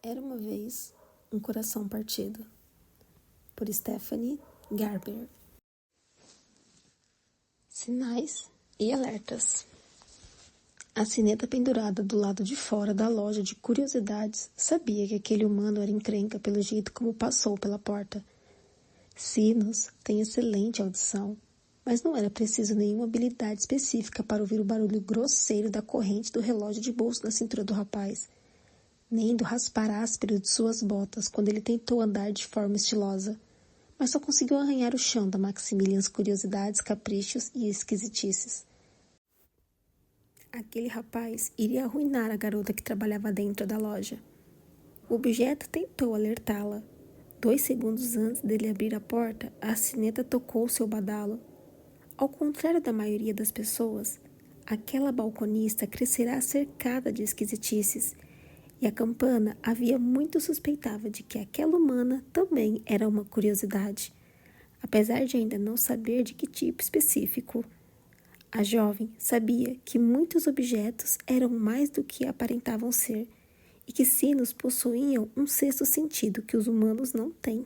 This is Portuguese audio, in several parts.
Era uma vez um coração partido, por Stephanie Garber. Sinais e alertas. A sineta pendurada do lado de fora da loja de curiosidades sabia que aquele humano era encrenca pelo jeito como passou pela porta. Sinos tem excelente audição, mas não era preciso nenhuma habilidade específica para ouvir o barulho grosseiro da corrente do relógio de bolso na cintura do rapaz, nem do raspar áspero de suas botas quando ele tentou andar de forma estilosa, mas só conseguiu arranhar o chão da Maximilians curiosidades, caprichos e esquisitices. Aquele rapaz iria arruinar a garota que trabalhava dentro da loja. O objeto tentou alertá-la. 2 segundos antes dele abrir a porta, a sineta tocou seu badalo. Ao contrário da maioria das pessoas, aquela balconista crescerá cercada de esquisitices, e a campana havia muito suspeitava de que aquela humana também era uma curiosidade, apesar de ainda não saber de que tipo específico. A jovem sabia que muitos objetos eram mais do que aparentavam ser e que sinos possuíam um sexto sentido que os humanos não têm.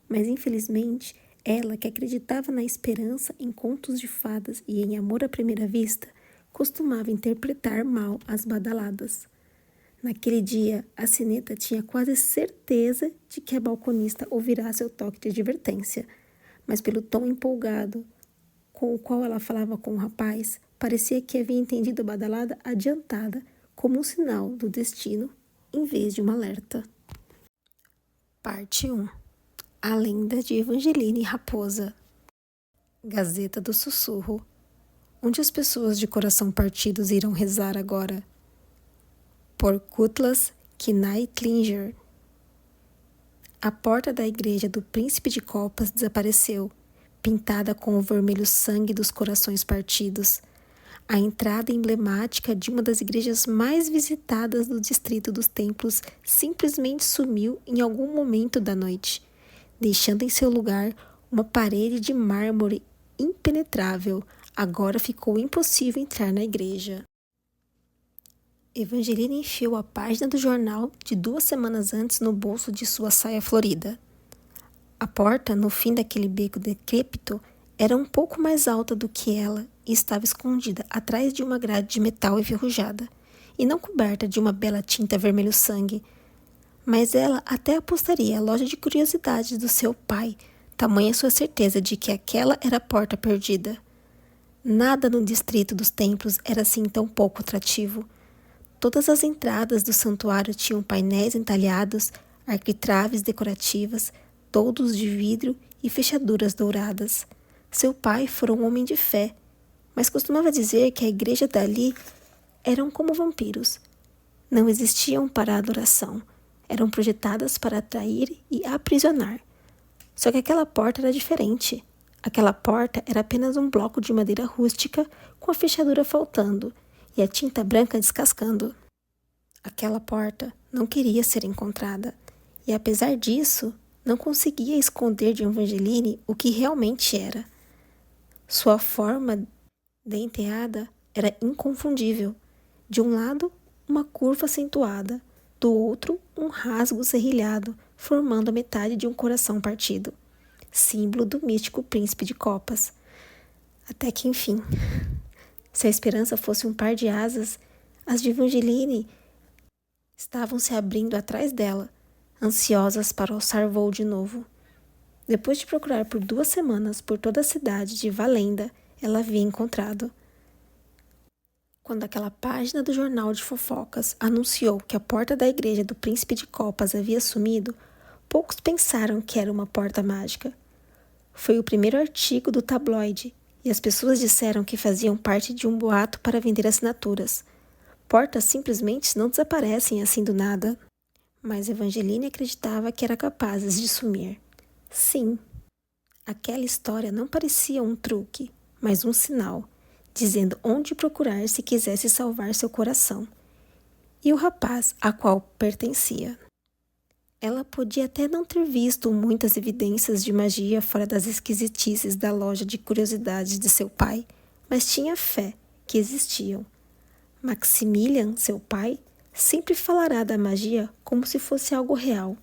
Mas, infelizmente, ela, que acreditava na esperança, em contos de fadas e em amor à primeira vista, costumava interpretar mal as badaladas. Naquele dia, a sineta tinha quase certeza de que a balconista ouvirá seu toque de advertência, mas pelo tom empolgado com o qual ela falava com o rapaz, parecia que havia entendido a badalada adiantada como um sinal do destino, em vez de um alerta. Parte 1. A lenda de Evangeline Raposa. Gazeta do Sussurro. Onde as pessoas de coração partidos irão rezar agora? Por Cutlass Knight-Klinger. A porta da igreja do Príncipe de Copas desapareceu, pintada com o vermelho sangue dos corações partidos. A entrada emblemática de uma das igrejas mais visitadas do distrito dos templos simplesmente sumiu em algum momento da noite, deixando em seu lugar uma parede de mármore impenetrável. Agora ficou impossível entrar na igreja. Evangeline enfiou a página do jornal de 2 semanas antes no bolso de sua saia florida. A porta, no fim daquele beco decrépito, era um pouco mais alta do que ela e estava escondida atrás de uma grade de metal enferrujada e não coberta de uma bela tinta vermelho-sangue. Mas ela até apostaria a loja de curiosidades do seu pai, tamanha sua certeza de que aquela era a porta perdida. Nada no distrito dos templos era assim tão pouco atrativo. Todas as entradas do santuário tinham painéis entalhados, arquitraves decorativas, todos de vidro e fechaduras douradas. Seu pai fora um homem de fé, mas costumava dizer que a igreja dali eram como vampiros. Não existiam para a adoração, eram projetadas para atrair e aprisionar. Só que aquela porta era diferente. Aquela porta era apenas um bloco de madeira rústica com a fechadura faltando e a tinta branca descascando. Aquela porta não queria ser encontrada e, apesar disso, não conseguia esconder de Evangeline o que realmente era. Sua forma denteada era inconfundível. De um lado, uma curva acentuada, do outro, um rasgo serrilhado, formando a metade de um coração partido, símbolo do místico príncipe de copas. Até que, enfim, se a esperança fosse um par de asas, as de Evangeline estavam se abrindo atrás dela, ansiosas para alçar voo de novo. Depois de procurar por 2 semanas por toda a cidade de Valenda, ela havia encontrado. Quando aquela página do jornal de fofocas anunciou que a porta da igreja do Príncipe de Copas havia sumido, poucos pensaram que era uma porta mágica. Foi o primeiro artigo do tabloide, e as pessoas disseram que faziam parte de um boato para vender assinaturas. Portas simplesmente não desaparecem assim do nada. Mas Evangeline acreditava que era capaz de sumir. Sim, aquela história não parecia um truque, mas um sinal, dizendo onde procurar se quisesse salvar seu coração. E o rapaz a qual pertencia. Ela podia até não ter visto muitas evidências de magia fora das esquisitices da loja de curiosidades de seu pai, mas tinha fé que existiam. Maximilian, seu pai, sempre falará da magia como se fosse algo real,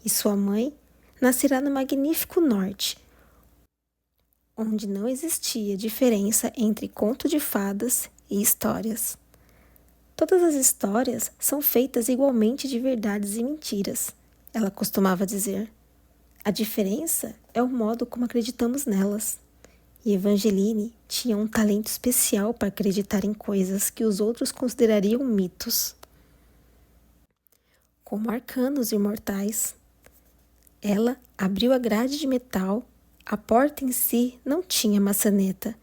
e sua mãe nascerá no magnífico norte, onde não existia diferença entre conto de fadas e histórias. Todas as histórias são feitas igualmente de verdades e mentiras, ela costumava dizer. A diferença é o modo como acreditamos nelas. E Evangeline tinha um talento especial para acreditar em coisas que os outros considerariam mitos, como arcanos imortais. Ela abriu a grade de metal, a porta em si não tinha maçaneta,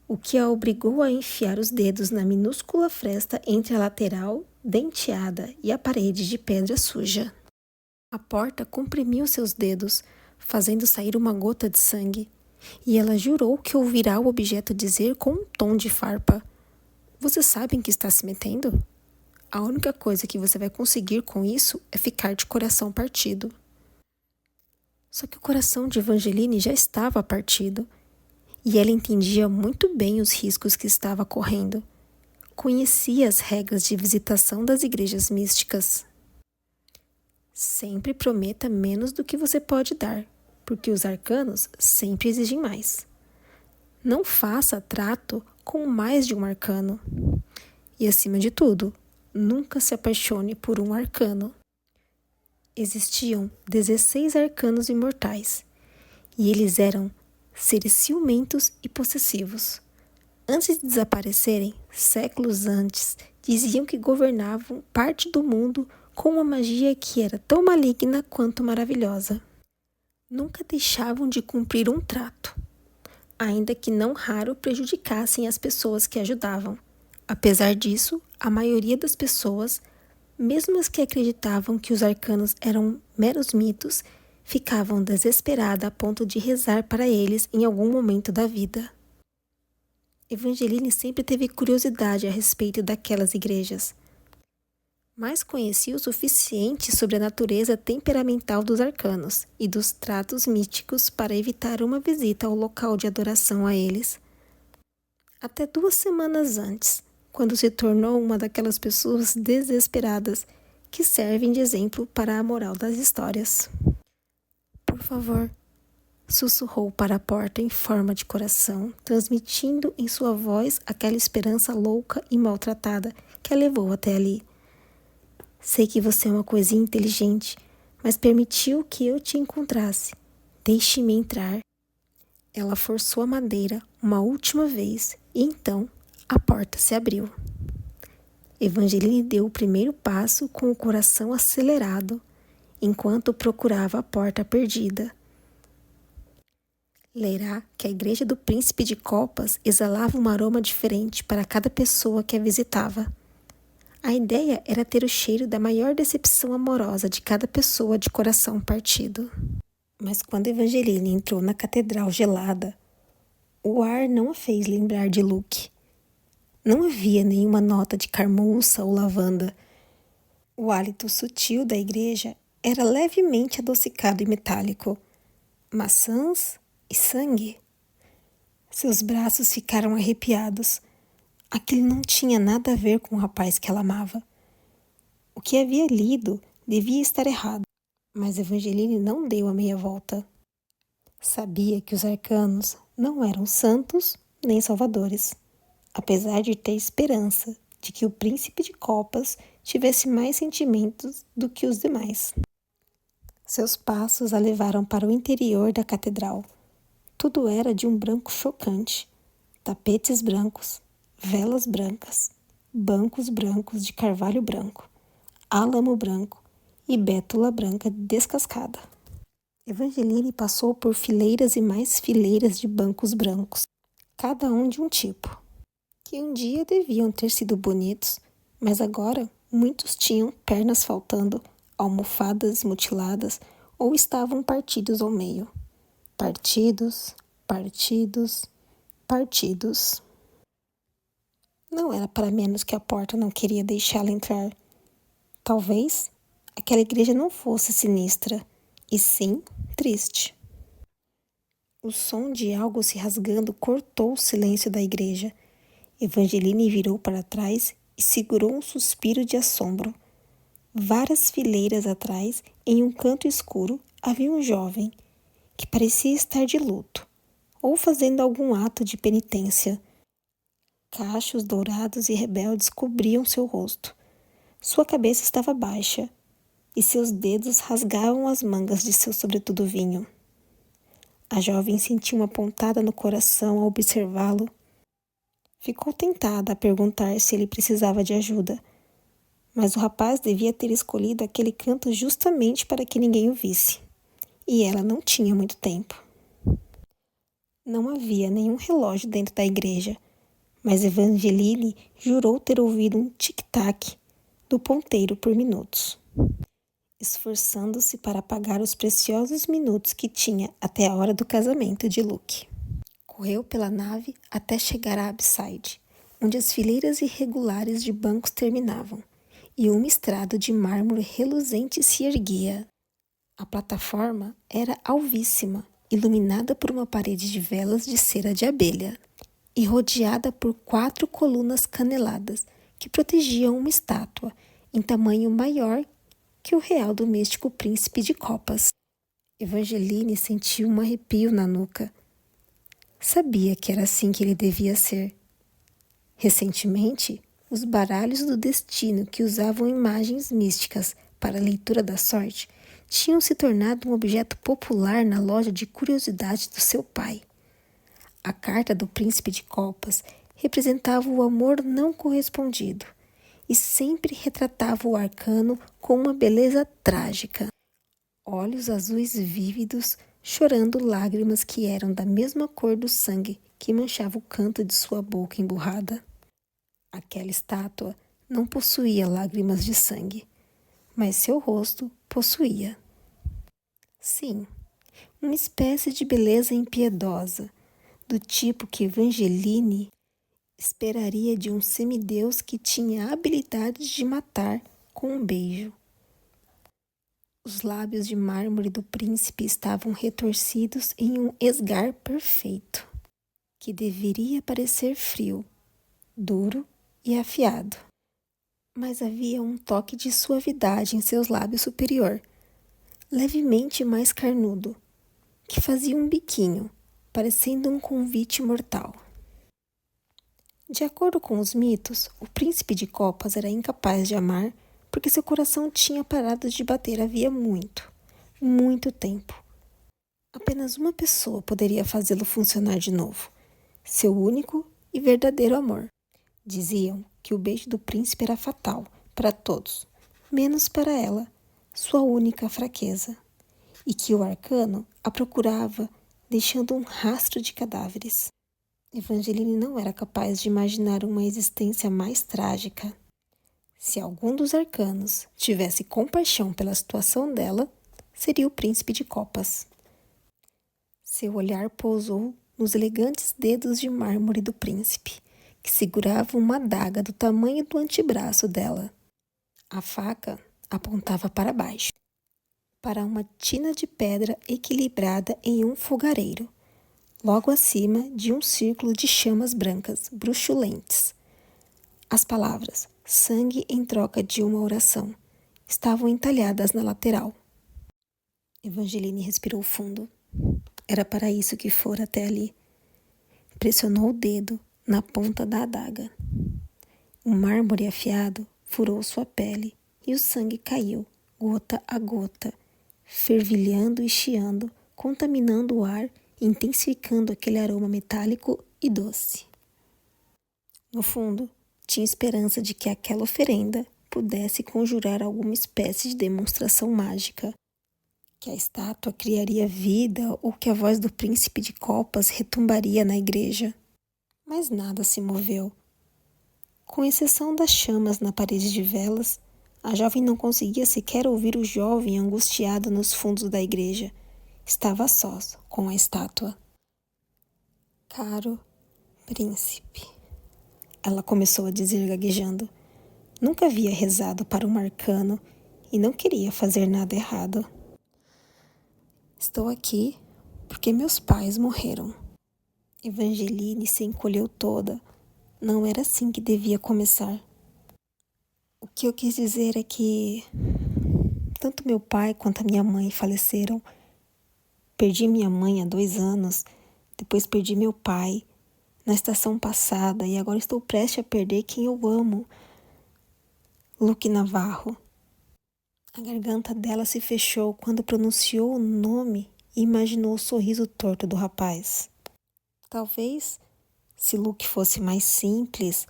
o que a obrigou a enfiar os dedos na minúscula fresta entre a lateral, denteada, e a parede de pedra suja. A porta comprimiu seus dedos, fazendo sair uma gota de sangue, e ela jurou que ouvirá o objeto dizer com um tom de farpa: "Você sabe em que está se metendo? A única coisa que você vai conseguir com isso é ficar de coração partido." Só que o coração de Evangeline já estava partido, e ela entendia muito bem os riscos que estava correndo. Conhecia as regras de visitação das igrejas místicas. Sempre prometa menos do que você pode dar, porque os arcanos sempre exigem mais. Não faça trato com mais de um arcano. E, acima de tudo, nunca se apaixone por um arcano. Existiam 16 arcanos imortais, e eles eram seres ciumentos e possessivos. Antes de desaparecerem, séculos antes, diziam que governavam parte do mundo com uma magia que era tão maligna quanto maravilhosa. Nunca deixavam de cumprir um trato, ainda que não raro prejudicassem as pessoas que ajudavam. Apesar disso, a maioria das pessoas, mesmo as que acreditavam que os arcanos eram meros mitos, ficavam desesperadas a ponto de rezar para eles em algum momento da vida. Evangeline sempre teve curiosidade a respeito daquelas igrejas, mas conhecia o suficiente sobre a natureza temperamental dos arcanos e dos tratos místicos para evitar uma visita ao local de adoração a eles. Até 2 semanas antes, quando se tornou uma daquelas pessoas desesperadas que servem de exemplo para a moral das histórias. "Por favor", sussurrou para a porta em forma de coração, transmitindo em sua voz aquela esperança louca e maltratada que a levou até ali. "Sei que você é uma coisinha inteligente, mas permitiu que eu te encontrasse. Deixe-me entrar." Ela forçou a madeira uma última vez e então a porta se abriu. Evangeline deu o primeiro passo com o coração acelerado, enquanto procurava a porta perdida. Lerá que a igreja do Príncipe de Copas exalava um aroma diferente para cada pessoa que a visitava. A ideia era ter o cheiro da maior decepção amorosa de cada pessoa de coração partido. Mas quando Evangeline entrou na catedral gelada, o ar não a fez lembrar de Luke. Não havia nenhuma nota de carmouça ou lavanda. O hálito sutil da igreja era levemente adocicado e metálico. Maçãs e sangue. Seus braços ficaram arrepiados. Aquilo não tinha nada a ver com o rapaz que ela amava. O que havia lido devia estar errado, mas Evangeline não deu a meia volta. Sabia que os arcanos não eram santos nem salvadores, apesar de ter esperança de que o príncipe de copas tivesse mais sentimentos do que os demais. Seus passos a levaram para o interior da catedral. Tudo era de um branco chocante. Tapetes brancos, velas brancas, bancos brancos de carvalho branco, álamo branco e bétula branca descascada. Evangeline passou por fileiras e mais fileiras de bancos brancos, cada um de um tipo, que um dia deviam ter sido bonitos, mas agora muitos tinham pernas faltando, almofadas mutiladas ou estavam partidos ao meio. Partidos, partidos, partidos. Não era para menos que a porta não queria deixá-la entrar. Talvez aquela igreja não fosse sinistra, e sim triste. O som de algo se rasgando cortou o silêncio da igreja. Evangeline virou para trás e segurou um suspiro de assombro. Várias fileiras atrás, em um canto escuro, havia um jovem que parecia estar de luto ou fazendo algum ato de penitência. Cachos dourados e rebeldes cobriam seu rosto. Sua cabeça estava baixa e seus dedos rasgavam as mangas de seu sobretudo vinho. A jovem sentiu uma pontada no coração ao observá-lo. Ficou tentada a perguntar se ele precisava de ajuda, mas o rapaz devia ter escolhido aquele canto justamente para que ninguém o visse, e ela não tinha muito tempo. Não havia nenhum relógio dentro da igreja, mas Evangeline jurou ter ouvido um tic-tac do ponteiro por minutos, esforçando-se para pagar os preciosos minutos que tinha até a hora do casamento de Luke. Correu pela nave até chegar à Abside, onde as fileiras irregulares de bancos terminavam, e um estrado de mármore reluzente se erguia. A plataforma era alvíssima, iluminada por uma parede de velas de cera de abelha, e rodeada por 4 colunas caneladas que protegiam uma estátua em tamanho maior que o real do místico príncipe de copas. Evangeline sentiu um arrepio na nuca. Sabia que era assim que ele devia ser. Recentemente, os baralhos do destino que usavam imagens místicas para a leitura da sorte tinham se tornado um objeto popular na loja de curiosidades do seu pai. A carta do príncipe de copas representava o amor não correspondido e sempre retratava o arcano com uma beleza trágica. Olhos azuis vívidos, chorando lágrimas que eram da mesma cor do sangue que manchava o canto de sua boca emburrada. Aquela estátua não possuía lágrimas de sangue, mas seu rosto possuía. Sim, uma espécie de beleza impiedosa, do tipo que Evangeline esperaria de um semideus que tinha a habilidade de matar com um beijo. Os lábios de mármore do príncipe estavam retorcidos em um esgar perfeito, que deveria parecer frio, duro e afiado. Mas havia um toque de suavidade em seus lábios superior, levemente mais carnudo, que fazia um biquinho, parecendo um convite mortal. De acordo com os mitos, o príncipe de copas era incapaz de amar porque seu coração tinha parado de bater havia muito, muito tempo. Apenas uma pessoa poderia fazê-lo funcionar de novo, seu único e verdadeiro amor. Diziam que o beijo do príncipe era fatal para todos, menos para ela, sua única fraqueza, e que o arcano a procurava deixando um rastro de cadáveres. Evangeline não era capaz de imaginar uma existência mais trágica. Se algum dos arcanos tivesse compaixão pela situação dela, seria o príncipe de copas. Seu olhar pousou nos elegantes dedos de mármore do príncipe, que segurava uma adaga do tamanho do antebraço dela. A faca apontava para baixo, para uma tina de pedra equilibrada em um fogareiro, logo acima de um círculo de chamas brancas, bruxulentes. As palavras, sangue em troca de uma oração, estavam entalhadas na lateral. Evangeline respirou fundo. Era para isso que fora até ali. Pressionou o dedo na ponta da adaga. O mármore afiado furou sua pele e o sangue caiu, gota a gota, fervilhando e chiando, contaminando o ar, intensificando aquele aroma metálico e doce. No fundo, tinha esperança de que aquela oferenda pudesse conjurar alguma espécie de demonstração mágica, que a estátua criaria vida ou que a voz do príncipe de copas retumbaria na igreja. Mas nada se moveu. Com exceção das chamas na parede de velas, a jovem não conseguia sequer ouvir o jovem angustiado nos fundos da igreja. Estava a sós com a estátua. Caro príncipe, ela começou a dizer gaguejando. Nunca havia rezado para um arcano e não queria fazer nada errado. Estou aqui porque meus pais morreram. Evangeline se encolheu toda. Não era assim que devia começar. O que eu quis dizer é que tanto meu pai quanto a minha mãe faleceram. Perdi minha mãe há 2 anos, depois perdi meu pai na estação passada e agora estou prestes a perder quem eu amo, Luke Navarro. A garganta dela se fechou quando pronunciou o nome e imaginou o sorriso torto do rapaz. Talvez, se Luke fosse mais simples,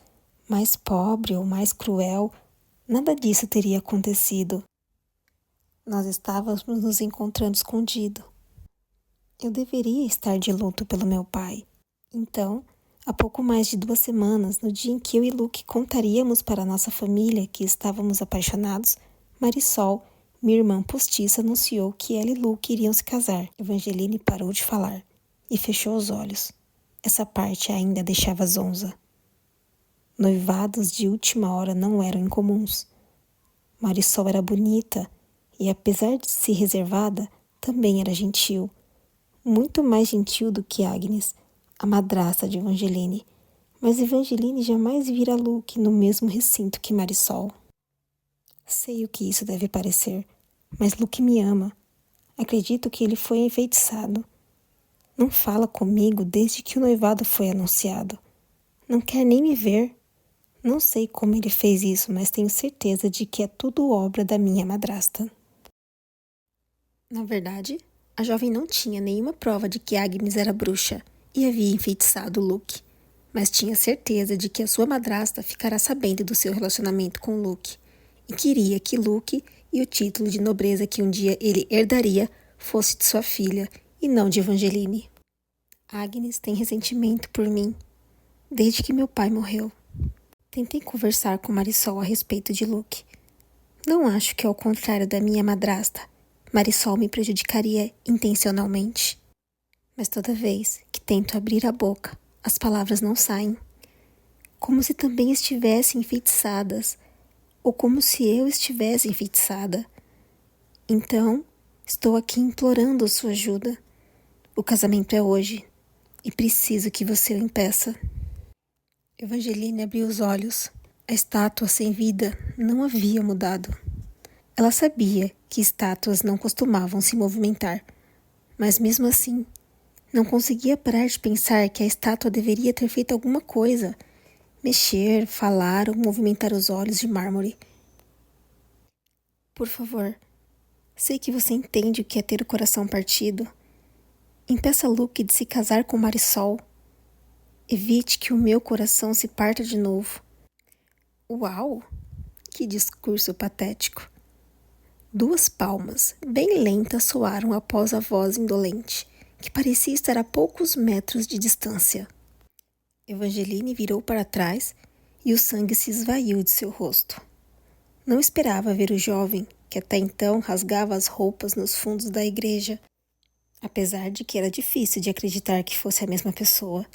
mais pobre ou mais cruel, nada disso teria acontecido. Nós estávamos nos encontrando escondido. Eu deveria estar de luto pelo meu pai. Então, há pouco mais de 2 semanas, no dia em que eu e Luke contaríamos para a nossa família que estávamos apaixonados, Marisol, minha irmã postiça, anunciou que ela e Luke iriam se casar. Evangeline parou de falar e fechou os olhos. Essa parte ainda deixava zonza. Noivados de última hora não eram incomuns. Marisol era bonita e, apesar de ser reservada, também era gentil. Muito mais gentil do que Agnes, a madrasta de Evangeline. Mas Evangeline jamais vira Luke no mesmo recinto que Marisol. Sei o que isso deve parecer, mas Luke me ama. Acredito que ele foi enfeitiçado. Não fala comigo desde que o noivado foi anunciado. Não quer nem me ver. Não sei como ele fez isso, mas tenho certeza de que é tudo obra da minha madrasta. Na verdade, a jovem não tinha nenhuma prova de que Agnes era bruxa e havia enfeitiçado Luke, mas tinha certeza de que a sua madrasta ficara sabendo do seu relacionamento com Luke e queria que Luke e o título de nobreza que um dia ele herdaria fosse de sua filha e não de Evangeline. Agnes tem ressentimento por mim desde que meu pai morreu. Tentei conversar com Marisol a respeito de Luke. Não acho que, ao contrário da minha madrasta, Marisol me prejudicaria intencionalmente. Mas toda vez que tento abrir a boca, as palavras não saem. Como se também estivessem enfeitiçadas, ou como se eu estivesse enfeitiçada. Então, estou aqui implorando sua ajuda. O casamento é hoje, e preciso que você o impeça. Evangeline abriu os olhos. A estátua sem vida não havia mudado. Ela sabia que estátuas não costumavam se movimentar, mas mesmo assim, não conseguia parar de pensar que a estátua deveria ter feito alguma coisa, mexer, falar ou movimentar os olhos de mármore. Por favor, sei que você entende o que é ter o coração partido. Impeça Luke de se casar com Marisol. Evite que o meu coração se parta de novo. Uau! Que discurso patético! 2 palmas, bem lentas, soaram após a voz indolente, que parecia estar a poucos metros de distância. Evangeline virou para trás e o sangue se esvaiu de seu rosto. Não esperava ver o jovem, que até então rasgava as roupas nos fundos da igreja, apesar de que era difícil de acreditar que fosse a mesma pessoa.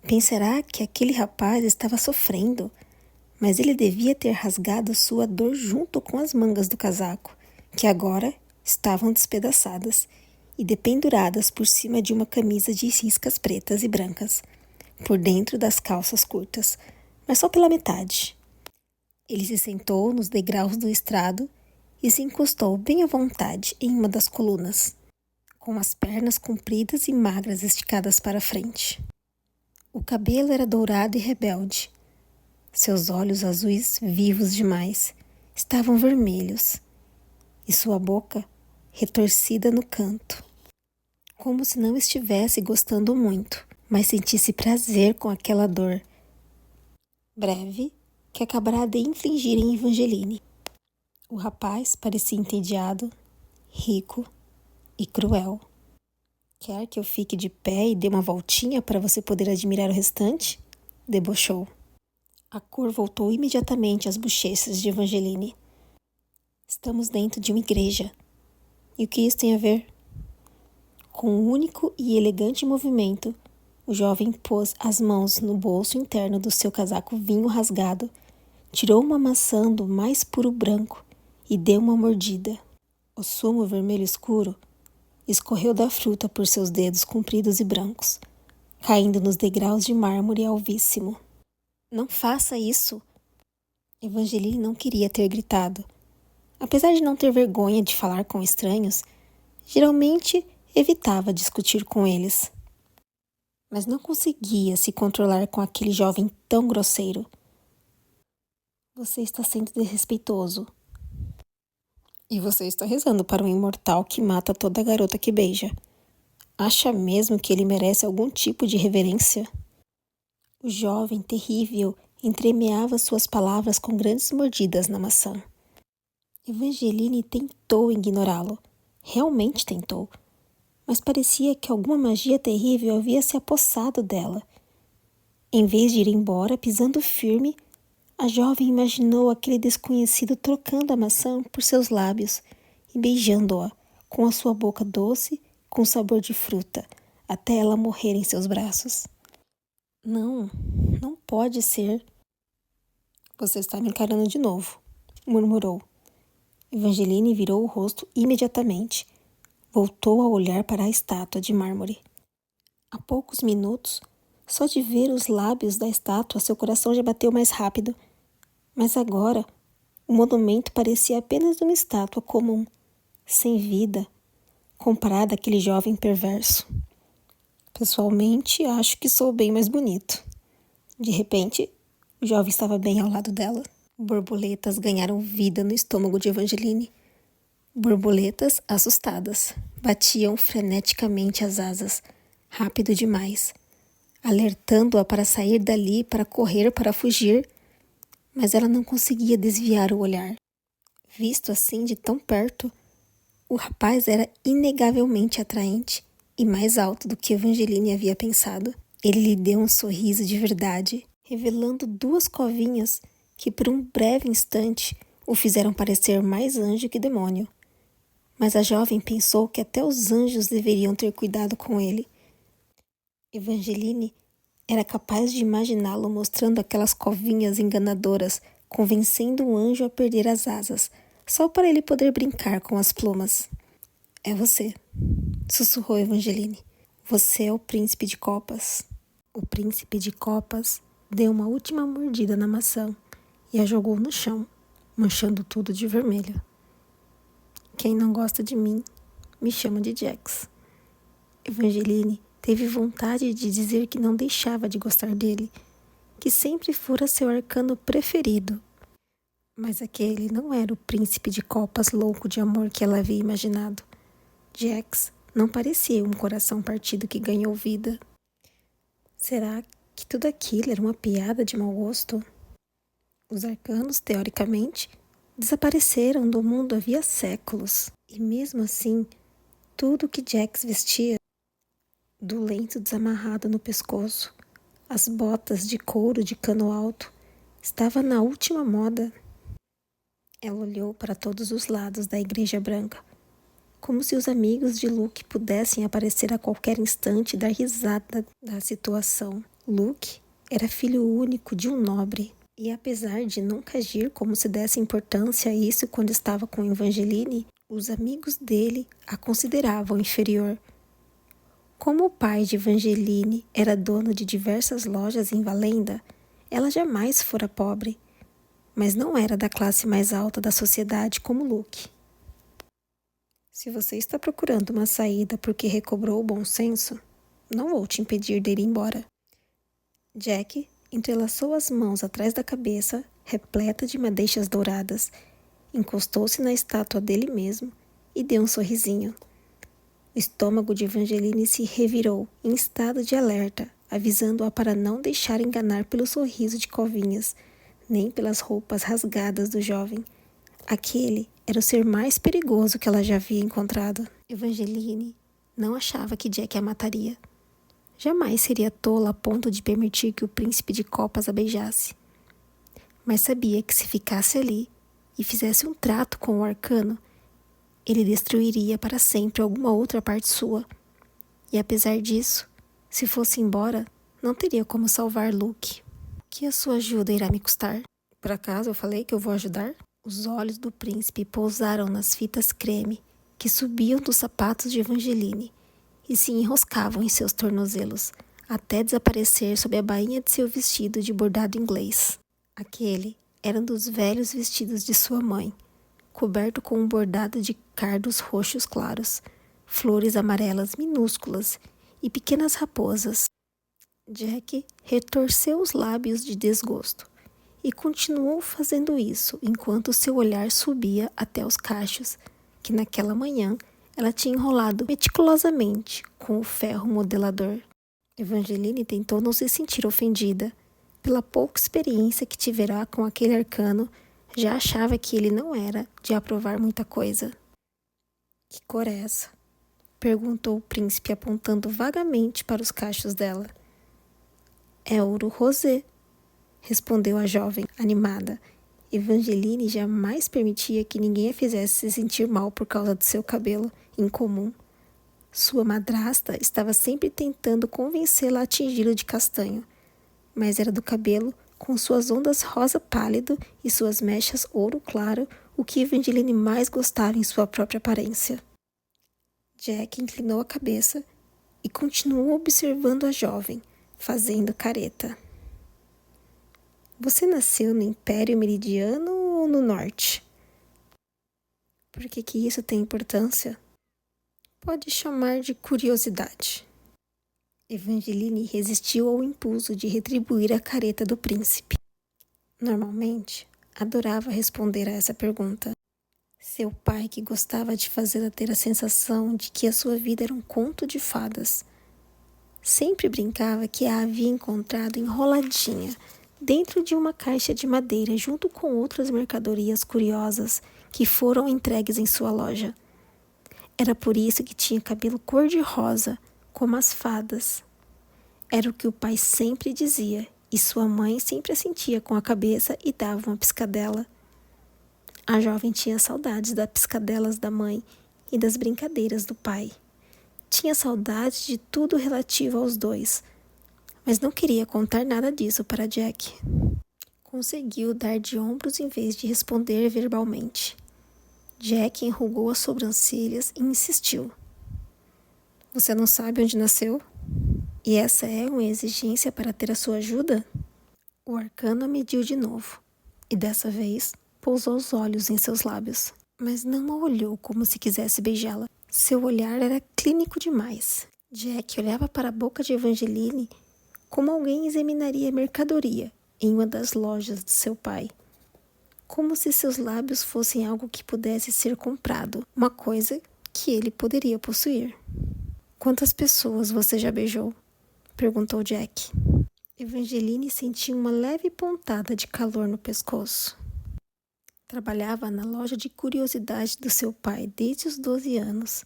Pensará que aquele rapaz estava sofrendo, mas ele devia ter rasgado sua dor junto com as mangas do casaco, que agora estavam despedaçadas e dependuradas por cima de uma camisa de riscas pretas e brancas, por dentro das calças curtas, mas só pela metade. Ele se sentou nos degraus do estrado e se encostou bem à vontade em uma das colunas, com as pernas compridas e magras esticadas para frente. O cabelo era dourado e rebelde. Seus olhos azuis, vivos demais, estavam vermelhos, e sua boca retorcida no canto, como se não estivesse gostando muito, mas sentisse prazer com aquela dor breve que acabará de infligir em Evangeline. O rapaz parecia entediado, rico e cruel. Quer que eu fique de pé e dê uma voltinha para você poder admirar o restante? Debochou. A cor voltou imediatamente às bochechas de Evangeline. Estamos dentro de uma igreja. E o que isso tem a ver? Com um único e elegante movimento, o jovem pôs as mãos no bolso interno do seu casaco vinho rasgado, tirou uma maçã do mais puro branco e deu uma mordida. O sumo vermelho escuro escorreu da fruta por seus dedos compridos e brancos, caindo nos degraus de mármore alvíssimo. Não faça isso! Evangeline não queria ter gritado. Apesar de não ter vergonha de falar com estranhos, geralmente evitava discutir com eles. Mas não conseguia se controlar com aquele jovem tão grosseiro. Você está sendo desrespeitoso. E você está rezando para um imortal que mata toda garota que beija. Acha mesmo que ele merece algum tipo de reverência? O jovem terrível entremeava suas palavras com grandes mordidas na maçã. Evangeline tentou ignorá-lo. Realmente tentou. Mas parecia que alguma magia terrível havia se apossado dela. Em vez de ir embora pisando firme, a jovem imaginou aquele desconhecido trocando a maçã por seus lábios e beijando-a com a sua boca doce com sabor de fruta, até ela morrer em seus braços. Não, não pode ser. Você está me encarando de novo, murmurou. Evangeline virou o rosto imediatamente. Voltou a olhar para a estátua de mármore. Há poucos minutos, só de ver os lábios da estátua, seu coração já bateu mais rápido. Mas agora, o monumento parecia apenas uma estátua comum, sem vida, comparada àquele jovem perverso. Pessoalmente, acho que sou bem mais bonito. De repente, o jovem estava bem ao lado dela. Borboletas ganharam vida no estômago de Evangeline. Borboletas assustadas batiam freneticamente as asas, rápido demais, alertando-a para sair dali, para correr, para fugir, mas ela não conseguia desviar o olhar. Visto assim de tão perto, o rapaz era inegavelmente atraente e mais alto do que Evangeline havia pensado. Ele lhe deu um sorriso de verdade, revelando duas covinhas que por um breve instante o fizeram parecer mais anjo que demônio. Mas a jovem pensou que até os anjos deveriam ter cuidado com ele. Evangeline era capaz de imaginá-lo mostrando aquelas covinhas enganadoras, convencendo um anjo a perder as asas, só para ele poder brincar com as plumas. É você, sussurrou Evangeline. Você é o príncipe de copas. O príncipe de copas deu uma última mordida na maçã e a jogou no chão, manchando tudo de vermelho. Quem não gosta de mim, me chama de Jax. Evangeline teve vontade de dizer que não deixava de gostar dele, que sempre fora seu arcano preferido. Mas aquele não era o príncipe de copas louco de amor que ela havia imaginado. Jax não parecia um coração partido que ganhou vida. Será que tudo aquilo era uma piada de mau gosto? Os arcanos, teoricamente, desapareceram do mundo havia séculos. E mesmo assim, tudo que Jax vestia, do lenço desamarrado no pescoço, as botas de couro de cano alto, estava na última moda. Ela olhou para todos os lados da igreja branca, como se os amigos de Luke pudessem aparecer a qualquer instante e dar risada da situação. Luke era filho único de um nobre, e apesar de nunca agir como se desse importância a isso quando estava com Evangeline, os amigos dele a consideravam inferior. Como o pai de Evangeline era dono de diversas lojas em Valenda, ela jamais fora pobre, mas não era da classe mais alta da sociedade como Luke. Se você está procurando uma saída porque recobrou o bom senso, não vou te impedir de ir embora. Jack entrelaçou as mãos atrás da cabeça, repleta de madeixas douradas, encostou-se na estátua dele mesmo e deu um sorrisinho. O estômago de Evangeline se revirou em estado de alerta, avisando-a para não deixar enganar pelo sorriso de covinhas, nem pelas roupas rasgadas do jovem. Aquele era o ser mais perigoso que ela já havia encontrado. Evangeline não achava que Jack a mataria. Jamais seria tola a ponto de permitir que o príncipe de copas a beijasse. Mas sabia que se ficasse ali e fizesse um trato com o arcano, ele destruiria para sempre alguma outra parte sua. E apesar disso, se fosse embora, não teria como salvar Luke. O que a sua ajuda irá me custar? Por acaso eu falei que eu vou ajudar? Os olhos do príncipe pousaram nas fitas creme que subiam dos sapatos de Evangeline e se enroscavam em seus tornozelos, até desaparecer sob a bainha de seu vestido de bordado inglês. Aquele Era um dos velhos vestidos de sua mãe, coberto com um bordado de cardos roxos claros, flores amarelas minúsculas e pequenas raposas. Jack retorceu os lábios de desgosto e continuou fazendo isso enquanto seu olhar subia até os cachos que naquela manhã ela tinha enrolado meticulosamente com o ferro modelador. Evangeline tentou não se sentir ofendida. Pela pouca experiência que tivera com aquele arcano, já achava que ele não era de aprovar muita coisa. Que cor é essa? Perguntou o príncipe apontando vagamente para os cachos dela. É ouro rosé, respondeu a jovem, animada. Evangeline jamais permitia que ninguém a fizesse se sentir mal por causa do seu cabelo incomum. Sua madrasta estava sempre tentando convencê-la a tingi-lo de castanho, mas era do cabelo, com suas ondas rosa pálido e suas mechas ouro claro, o que Evangeline mais gostava em sua própria aparência. Jack inclinou a cabeça e continuou observando a jovem, fazendo careta. Você nasceu no Império Meridiano ou no Norte? Por que isso tem importância? Pode chamar de curiosidade. Evangeline resistiu ao impulso de retribuir a careta do príncipe. Normalmente, adorava responder a essa pergunta. Seu pai, que gostava de fazê-la ter a sensação de que a sua vida era um conto de fadas, sempre brincava que a havia encontrado enroladinha dentro de uma caixa de madeira junto com outras mercadorias curiosas que foram entregues em sua loja. Era por isso que tinha cabelo cor-de-rosa, como as fadas. Era o que o pai sempre dizia, e sua mãe sempre assentia com a cabeça e dava uma piscadela. A jovem tinha saudades das piscadelas da mãe e das brincadeiras do pai. Tinha saudades de tudo relativo aos dois, mas não queria contar nada disso para Jack. Conseguiu dar de ombros em vez de responder verbalmente. Jack enrugou as sobrancelhas e insistiu. Você não sabe onde nasceu? E essa é uma exigência para ter a sua ajuda? O arcano a mediu de novo, e dessa vez pousou os olhos em seus lábios, mas não a olhou como se quisesse beijá-la. Seu olhar era clínico demais. Jack olhava para a boca de Evangeline como alguém examinaria mercadoria em uma das lojas de seu pai. Como se seus lábios fossem algo que pudesse ser comprado, uma coisa que ele poderia possuir. Quantas pessoas você já beijou? Perguntou Jack. Evangeline sentiu uma leve pontada de calor no pescoço. Trabalhava na loja de curiosidade do seu pai desde os 12 anos.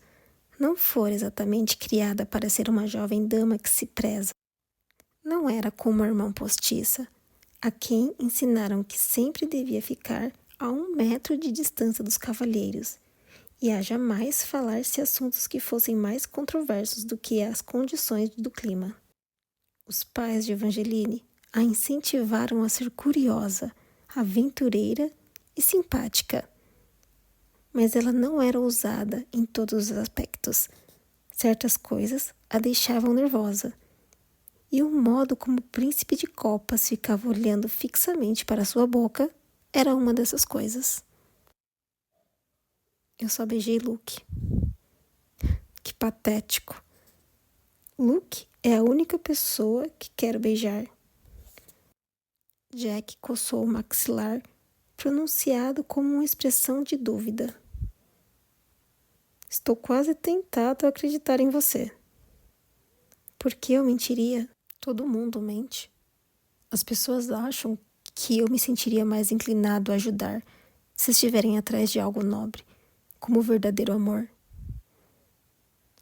Não fora exatamente criada para ser uma jovem dama que se preza. Não era como a irmã postiça, a quem ensinaram que sempre devia ficar a 1 metro de distância dos cavalheiros e a jamais falar-se assuntos que fossem mais controversos do que as condições do clima. Os pais de Evangeline a incentivaram a ser curiosa, aventureira e simpática. Mas ela não era ousada em todos os aspectos. Certas coisas a deixavam nervosa. E o modo como o príncipe de copas ficava olhando fixamente para sua boca era uma dessas coisas. Eu só beijei Luke. Que patético. Luke é a única pessoa que quero beijar. Jack coçou o maxilar, pronunciado como uma expressão de dúvida. Estou quase tentado a acreditar em você. Por que eu mentiria? Todo mundo mente. As pessoas acham que eu me sentiria mais inclinado a ajudar se estiverem atrás de algo nobre, como o verdadeiro amor.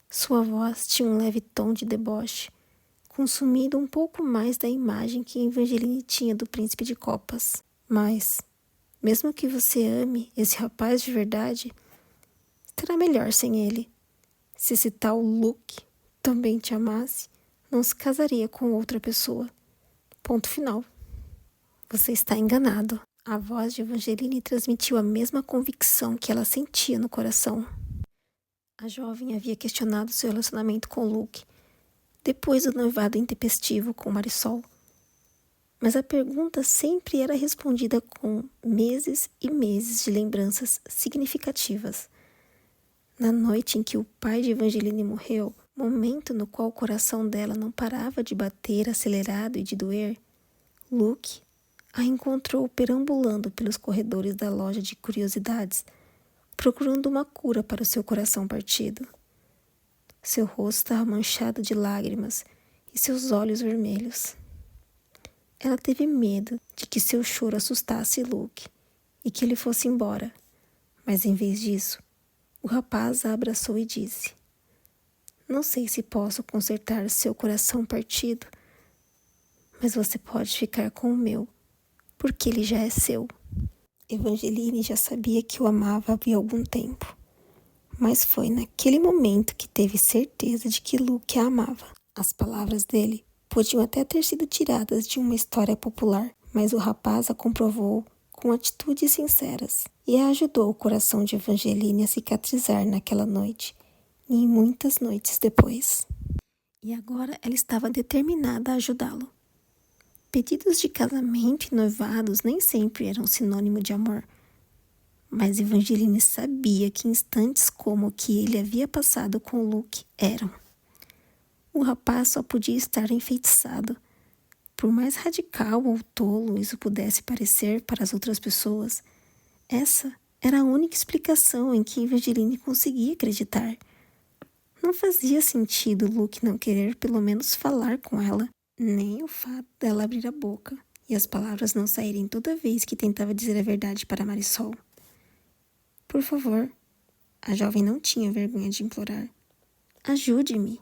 Sua voz tinha um leve tom de deboche, consumindo um pouco mais da imagem que Evangeline tinha do príncipe de copas. Mas, mesmo que você ame esse rapaz de verdade, será melhor sem ele. Se esse tal Luke também te amasse, não se casaria com outra pessoa. Ponto final. Você está enganado. A voz de Evangeline transmitiu a mesma convicção que ela sentia no coração. A jovem havia questionado seu relacionamento com Luke depois do noivado intempestivo com Marisol. Mas a pergunta sempre era respondida com meses e meses de lembranças significativas. Na noite em que o pai de Evangeline morreu, momento no qual o coração dela não parava de bater acelerado e de doer, Luke a encontrou perambulando pelos corredores da loja de curiosidades, procurando uma cura para o seu coração partido. Seu rosto estava manchado de lágrimas e seus olhos vermelhos. Ela teve medo de que seu choro assustasse Luke e que ele fosse embora, mas em vez disso, o rapaz a abraçou e disse: "Não sei se posso consertar seu coração partido, mas você pode ficar com o meu, porque ele já é seu." Evangeline já sabia que o amava havia algum tempo, mas foi naquele momento que teve certeza de que Luke a amava. As palavras dele podiam até ter sido tiradas de uma história popular, mas o rapaz a comprovou com atitudes sinceras e a ajudou o coração de Evangeline a cicatrizar naquela noite e em muitas noites depois. E agora ela estava determinada a ajudá-lo. Pedidos de casamento e noivados nem sempre eram sinônimo de amor, mas Evangeline sabia que instantes como o que ele havia passado com Luke eram. O rapaz só podia estar enfeitiçado. Por mais radical ou tolo isso pudesse parecer para as outras pessoas, essa era a única explicação em que Evangeline conseguia acreditar. Não fazia sentido Luke não querer pelo menos falar com ela, nem o fato dela abrir a boca e as palavras não saírem toda vez que tentava dizer a verdade para Marisol. "Por favor," a jovem não tinha vergonha de implorar, "ajude-me."